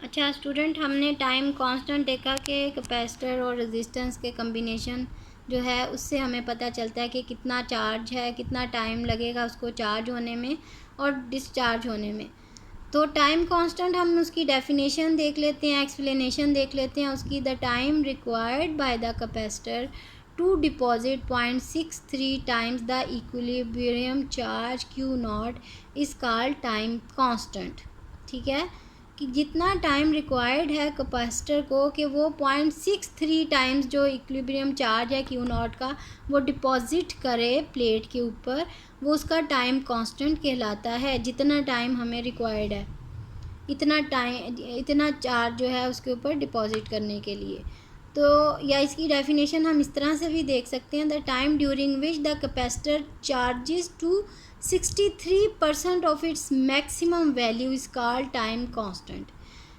अच्छा स्टूडेंट, हमने time constant देखा कि कैपेसिटर और रेजिस्टेंस के कम्बिनेशन जो है उससे हमें पता चलता है कि कितना चार्ज है, कितना टाइम लगेगा उसको चार्ज होने में और डिस्चार्ज होने में। तो टाइम कांस्टेंट हम उसकी डेफिनेशन देख लेते हैं, एक्सप्लेनेशन देख लेते हैं उसकी। The time required by the capacitor to deposit 0.63 times the equilibrium charge Q naught is called time constant. ठीक है, कि जितना टाइम रिक्वायर्ड है कैपेसिटर को कि वो 0.63 टाइम्स जो इक्विलिब्रियम चार्ज है क्यू नॉट का वो डिपॉजिट करे प्लेट के ऊपर, वो उसका टाइम कांस्टेंट कहलाता है। जितना टाइम हमें रिक्वायर्ड है इतना चार्ज जो है उसके ऊपर डिपॉजिट करने के लिए। तो या इसकी डेफिनेशन हम इस तरह से भी देख सकते हैं, the time during which the capacitor charges to 63% of its maximum value is called time constant.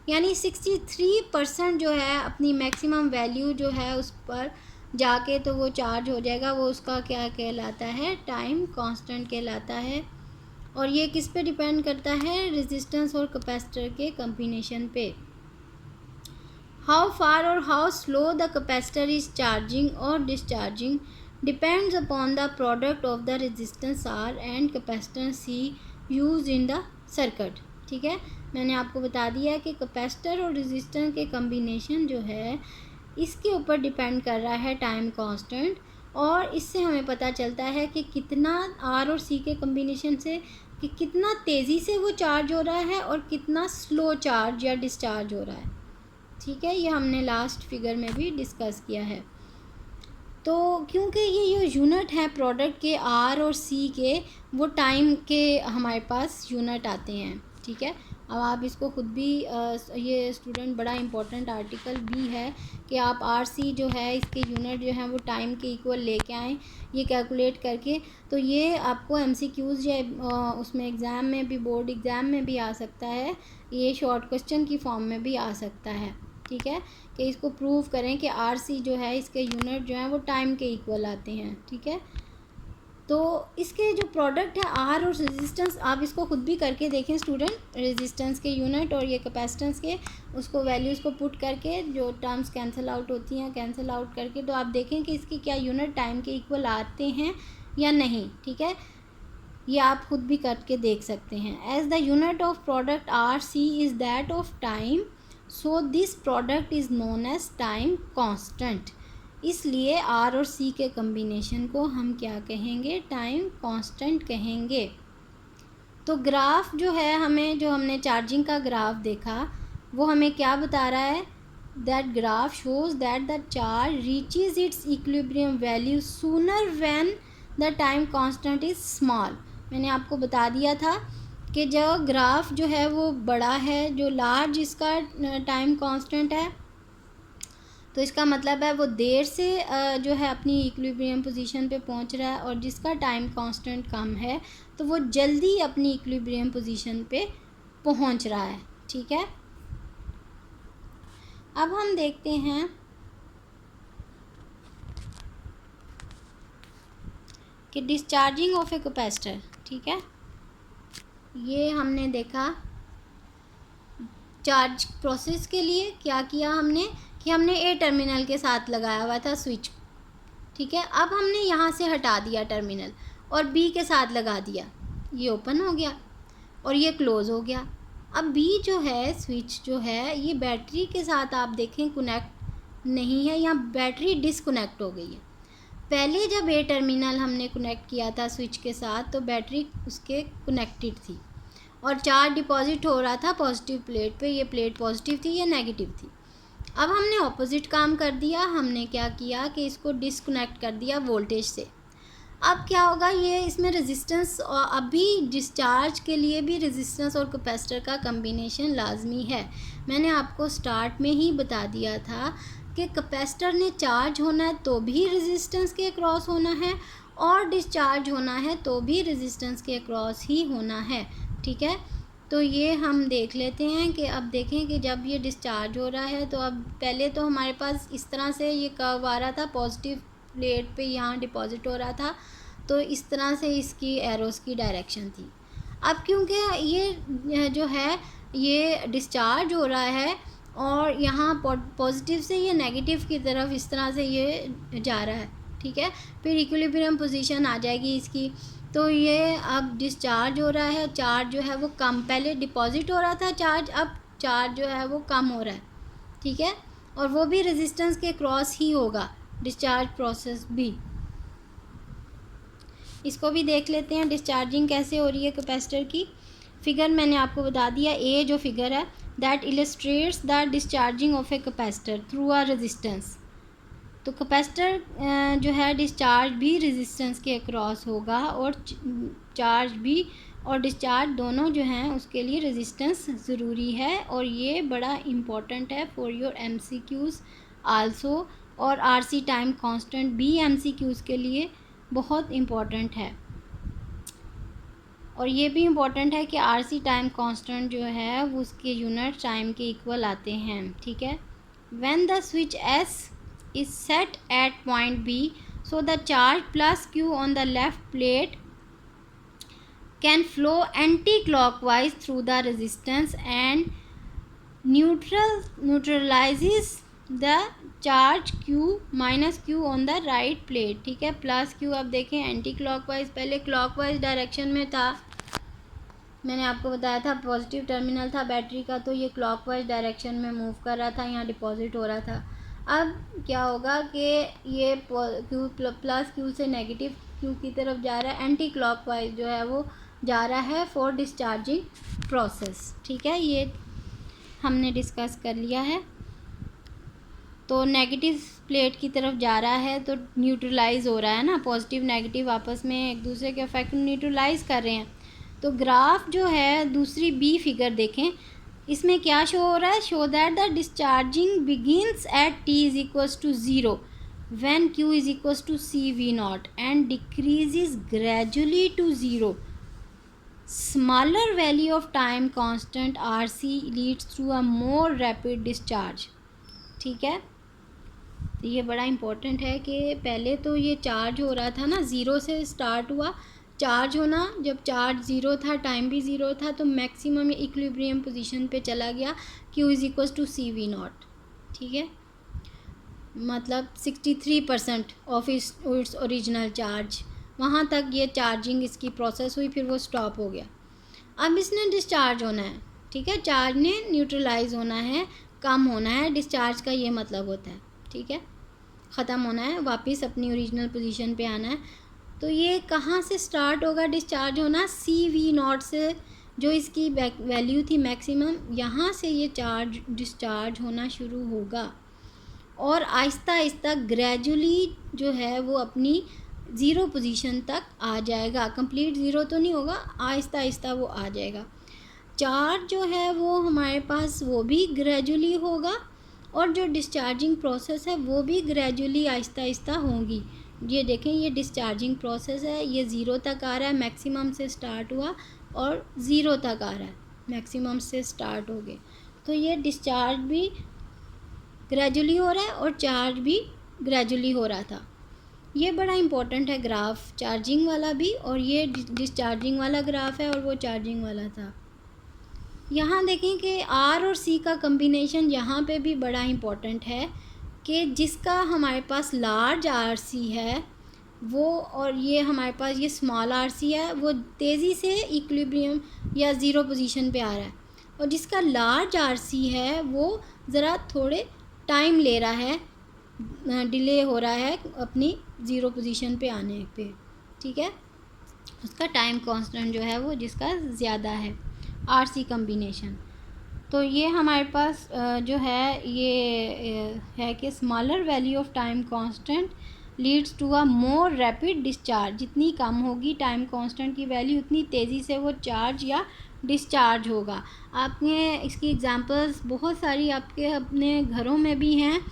यानी 63% जो है अपनी मैक्सिमम वैल्यू जो है उस पर जाके तो वो चार्ज हो जाएगा, वो उसका क्या कहलाता है, टाइम कांस्टेंट कहलाता है। और ये किस पे डिपेंड करता है, रेजिस्टेंस और कैपेसिटर के कम्बिनेशन पे। हाउ फार और how slow the capacitor is charging और discharging depends upon the product of the resistance R and capacitance C use in the circuit. ठीक है, मैंने आपको बता दिया कि कैपेसिटर और रेजिस्टेंस के कम्बिनेशन जो है इसके ऊपर डिपेंड कर रहा है टाइम कांस्टेंट। और इससे हमें पता चलता है कि कितना आर और सी के कम्बिनेशन से कि कितना तेज़ी से वो चार्ज हो रहा है और कितना स्लो चार्ज या डिस्चार्ज हो रहा है। ठीक है, ये हमने लास्ट फिगर में भी डिस्कस किया है। तो क्योंकि ये जो यूनिट है प्रोडक्ट के आर और सी के, वो टाइम के हमारे पास यूनिट आते हैं। ठीक है, अब आप इसको खुद भी ये स्टूडेंट बड़ा इंपॉर्टेंट आर्टिकल भी है कि आप आर सी जो है इसके यूनिट जो है वो टाइम के इक्वल लेके आएँ ये कैलकुलेट करके। तो ये आपको एमसीक्यूज़ या उसमें एग्ज़ाम में भी, बोर्ड एग्ज़ाम में भी आ सकता है, ये शॉर्ट क्वेश्चन की फॉर्म में भी आ सकता है। ठीक है, कि इसको प्रूव करें कि आर सी जो है इसके यूनिट जो हैं वो टाइम के इक्वल आते हैं। ठीक है, तो इसके जो प्रोडक्ट है आर और रेजिस्टेंस, आप इसको खुद भी करके देखें स्टूडेंट। रेजिस्टेंस के यूनिट और ये कैपेसिटेंस के उसको वैल्यूज़ को पुट करके जो टर्म्स कैंसिल आउट होती हैं कैंसिल आउट करके, तो आप देखें कि इसके क्या यूनिट टाइम के इक्वल आते हैं या नहीं। ठीक है, ये आप खुद भी करके देख सकते हैं। As the unit of product R C is that of time, so this product is known as time constant. इसलिए आर और सी के कम्बिनेशन को हम क्या कहेंगे, टाइम कांस्टेंट कहेंगे। तो ग्राफ जो है हमें, जो हमने चार्जिंग का ग्राफ देखा वो हमें क्या बता रहा है, that graph shows that the charge reaches it's equilibrium value sooner when the time constant is small. मैंने आपको बता दिया था कि जो ग्राफ जो है वो बड़ा है, जो लार्ज इसका टाइम कांस्टेंट है, तो इसका मतलब है वो देर से जो है अपनी इक्विलिब्रियम पोजीशन पे पहुंच रहा है। और जिसका टाइम कांस्टेंट कम है तो वो जल्दी अपनी इक्विलिब्रियम पोजीशन पे पहुंच रहा है। ठीक है, अब हम देखते हैं कि डिस्चार्जिंग ऑफ ए कैपेसिटर। ठीक है, ये हमने देखा चार्ज प्रोसेस के लिए क्या किया हमने कि हमने ए टर्मिनल के साथ लगाया हुआ था स्विच। ठीक है, अब हमने यहाँ से हटा दिया टर्मिनल और बी के साथ लगा दिया, ये ओपन हो गया और ये क्लोज़ हो गया। अब बी जो है स्विच जो है ये बैटरी के साथ आप देखें कनेक्ट नहीं है, यहाँ बैटरी डिसकनेक्ट हो गई है। पहले जब ए टर्मिनल हमने कनेक्ट किया था स्विच के साथ तो बैटरी उसके कनेक्टेड थी और चार्ज डिपॉजिट हो रहा था पॉजिटिव प्लेट पे। ये प्लेट पॉजिटिव थी, ये नेगेटिव थी। अब हमने ऑपोजिट काम कर दिया, हमने क्या किया कि इसको डिसकनेक्ट कर दिया वोल्टेज से। अब क्या होगा, ये इसमें रेजिस्टेंस और अभी डिस्चार्ज के लिए भी रेजिस्टेंस और कैपेसिटर का कम्बिनेशन लाजमी है। मैंने आपको स्टार्ट में ही बता दिया था कि कैपेसिटर ने चार्ज होना है तो भी रेजिस्टेंस के अक्रॉस होना है और डिस्चार्ज होना है तो भी रेजिस्टेंस के अक्रॉस ही होना है। ठीक है, तो ये हम देख लेते हैं कि अब देखें कि जब ये डिस्चार्ज हो रहा है तो अब पहले तो हमारे पास इस तरह से ये कर्व आ रहा था, पॉजिटिव प्लेट पे यहाँ डिपॉजिट हो रहा था, तो इस तरह से इसकी एरोस की डायरेक्शन थी। अब क्योंकि ये जो है ये डिस्चार्ज हो रहा है और यहाँ पॉजिटिव से ये नेगेटिव की तरफ इस तरह से ये जा रहा है, ठीक है। फिर इक्विलिब्रियम पोजीशन आ जाएगी इसकी। तो ये अब डिस्चार्ज हो रहा है, चार्ज जो है वो कम, पहले डिपॉजिट हो रहा था चार्ज, अब चार्ज जो है वो कम हो रहा है, ठीक है। और वो भी रेजिस्टेंस के क्रॉस ही होगा डिस्चार्ज प्रोसेस भी। इसको भी देख लेते हैं डिस्चार्जिंग कैसे हो रही है कैपेसिटर की। फिगर मैंने आपको बता दिया, ए जो फिगर है that illustrates the discharging of a capacitor through a resistance. तो कैपेसिटर जो है डिस्चार्ज भी रेजिस्टेंस के अक्रॉस होगा और चार्ज भी और डिस्चार्ज दोनों जो हैं उसके लिए रेजिस्टेंस ज़रूरी है। और ये बड़ा इम्पॉर्टेंट है फॉर योर एमसीक्यूज़ आल्सो। और आरसी टाइम कांस्टेंट भी एमसीक्यूज़ के लिए बहुत इम्पॉर्टेंट है। और ये भी इम्पॉर्टेंट है कि आरसी टाइम कांस्टेंट जो है वो उसके यूनिट टाइम के इक्वल आते हैं, ठीक है। When the switch S is set at point B, so the charge plus Q on the left plate can flow anti-clockwise through the resistance and neutralizes the charge Q minus Q on the right plate, ठीक है। Plus Q अब देखें anti clockwise, पहले clockwise direction में था, मैंने आपको बताया था पॉजिटिव टर्मिनल था बैटरी का, तो ये क्लॉकवाइज डायरेक्शन में मूव कर रहा था, यहाँ डिपॉजिट हो रहा था। अब क्या होगा कि ये Q प्लस Q से नेगेटिव Q की तरफ जा रहा है, एंटी क्लॉकवाइज जो है वो जा रहा है फॉर डिस्चार्जिंग प्रोसेस, ठीक है। ये हमने डिस्कस कर लिया है। तो नेगेटिव प्लेट की तरफ जा रहा है तो न्यूट्रलाइज हो रहा है ना, पॉजिटिव नेगेटिव आपस में एक दूसरे के इफेक्ट न्यूट्रलाइज कर रहे हैं। तो ग्राफ जो है दूसरी बी फिगर देखें, इसमें क्या शो हो रहा है, show that the discharging begins at t is equals to 0 when q is equals to C V naught and decreases gradually to 0। Smaller value of time constant RC leads through a more rapid discharge, ठीक है। तो ये बड़ा important है कि पहले तो ये चार्ज हो रहा था ना, ज़ीरो से स्टार्ट हुआ चार्ज होना, जब चार्ज ज़ीरो था टाइम भी ज़ीरो था, तो मैक्सिमम इक्विलिब्रियम पोजीशन पे चला गया Q is equals to C V naught, ठीक है। मतलब 63% ऑफ इट्स ओरिजिनल चार्ज, वहाँ तक ये चार्जिंग इसकी प्रोसेस हुई, फिर वो स्टॉप हो गया। अब इसने डिस्चार्ज होना है, ठीक है, चार्ज ने न्यूट्रलाइज होना है, कम होना है, डिस्चार्ज का ये मतलब होता है, ठीक है, ख़त्म होना है, वापस अपनी ओरिजिनल पोजीशन पे आना है। तो ये कहाँ से स्टार्ट होगा डिस्चार्ज होना, सी वी नॉट से, जो इसकी वैल्यू थी मैक्सिमम, यहाँ से ये चार्ज डिस्चार्ज होना शुरू होगा और आहिस्ता आहिस्ता ग्रेजुअली जो है वो अपनी ज़ीरो पोजीशन तक आ जाएगा। कंप्लीट ज़ीरो तो नहीं होगा, आहिस्ता आहिस्ता वो आ जाएगा। चार्ज जो है वो हमारे पास वो भी ग्रेजुअली होगा और जो डिस्चार्जिंग प्रोसेस है वो भी ग्रेजुअली आहिस्ता आहिस्ता होगी। ये देखें, ये डिस्चार्जिंग प्रोसेस है, ये ज़ीरो तक आ रहा है, मैक्सिमम से स्टार्ट हुआ और ज़ीरो तक आ रहा है, मैक्सिमम से स्टार्ट हो गए। तो ये डिस्चार्ज भी ग्रेजुअली हो रहा है और चार्ज भी ग्रेजुअली हो रहा था। ये बड़ा इम्पोर्टेंट है ग्राफ, चार्जिंग वाला भी, और ये डिस्चार्जिंग वाला ग्राफ है और वो चार्जिंग वाला था। यहाँ देखें कि R और C का कम्बिनेशन यहाँ पे भी बड़ा इम्पोर्टेंट है कि जिसका हमारे पास लार्ज RC है वो, और ये हमारे पास ये स्मॉल RC है, वो तेज़ी से इक्विलिब्रियम या ज़ीरो पोजीशन पे आ रहा है, और जिसका लार्ज RC है वो ज़रा थोड़े टाइम ले रहा है, डिले हो रहा है अपनी ज़ीरो पोजीशन पे आने पे, ठीक है। उसका टाइम कांस्टेंट जो है वो जिसका ज़्यादा है, RC कम्बिनेशन। तो ये हमारे पास जो है ये है कि smaller value of time constant leads to a more rapid discharge. जितनी कम होगी टाइम कांस्टेंट की वैल्यू, उतनी तेज़ी से वो चार्ज या डिस्चार्ज होगा। आपने इसकी एग्जांपल्स बहुत सारी आपके अपने घरों में भी हैं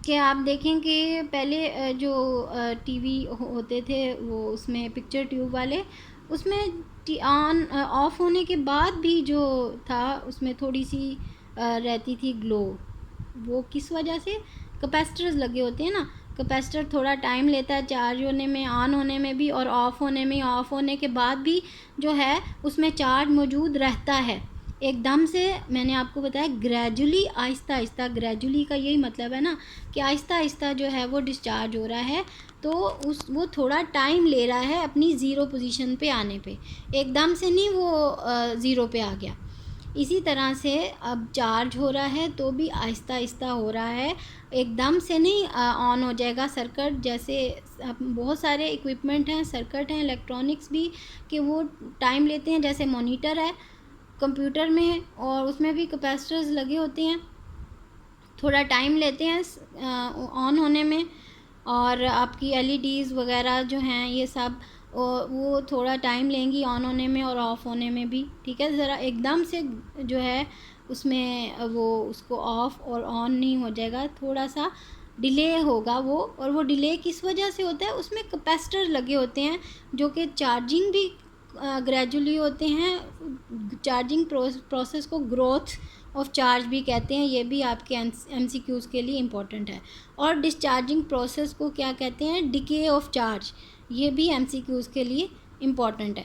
कि आप देखें कि पहले जो टीवी होते थे वो उसमें पिक्चर ट्यूब वाले, उसमें ऑन ऑफ होने के बाद भी जो था उसमें थोड़ी सी रहती थी ग्लो। वो किस वजह से, कैपेसिटर्स लगे होते हैं ना, कैपेसिटर थोड़ा टाइम लेता है चार्ज होने में, ऑन होने में भी और ऑफ़ होने में। ऑफ़ होने के बाद भी जो है उसमें चार्ज मौजूद रहता है, एकदम से मैंने आपको बताया ग्रेजुअली, आहिस्ता आहिस्ता, ग्रेजुअली का यही मतलब है ना कि आहिस्ता आहिस्ता जो है वो डिस्चार्ज हो रहा है, तो वो थोड़ा टाइम ले रहा है अपनी ज़ीरो पोजीशन पे आने पे, एकदम से नहीं वो ज़ीरो पे आ गया। इसी तरह से अब चार्ज हो रहा है तो भी आहिस्ता आहिस्ता हो रहा है, एकदम से नहीं ऑन हो जाएगा सर्किट। जैसे बहुत सारे इक्विपमेंट हैं, सर्किट हैं, इलेक्ट्रॉनिक्स भी, कि वो टाइम लेते हैं। जैसे मॉनिटर है कंप्यूटर में है और उसमें भी कैपेसिटर्स लगे होते हैं, थोड़ा टाइम लेते हैं ऑन होने में। और आपकी एलईडीज़ वगैरह जो हैं ये सब वो थोड़ा टाइम लेंगी ऑन होने में और ऑफ़ होने में भी, ठीक है। ज़रा एकदम से जो है उसमें वो उसको ऑफ़ और ऑन नहीं हो जाएगा, थोड़ा सा डिले होगा वो। और वो डिले किस वजह से होता है, उसमें कैपेसिटर लगे होते हैं जो कि चार्जिंग भी ग्रेजुअली होते हैं। चार्जिंग प्रोसेस को ग्रोथ ऑफ चार्ज भी कहते हैं, ये भी आपके एमसीक्यूज़ के लिए इम्पॉर्टेंट है। और डिस्चार्जिंग प्रोसेस को क्या कहते हैं, डिके ऑफ चार्ज, ये भी एमसीक्यूज़ के लिए इम्पॉर्टेंट है।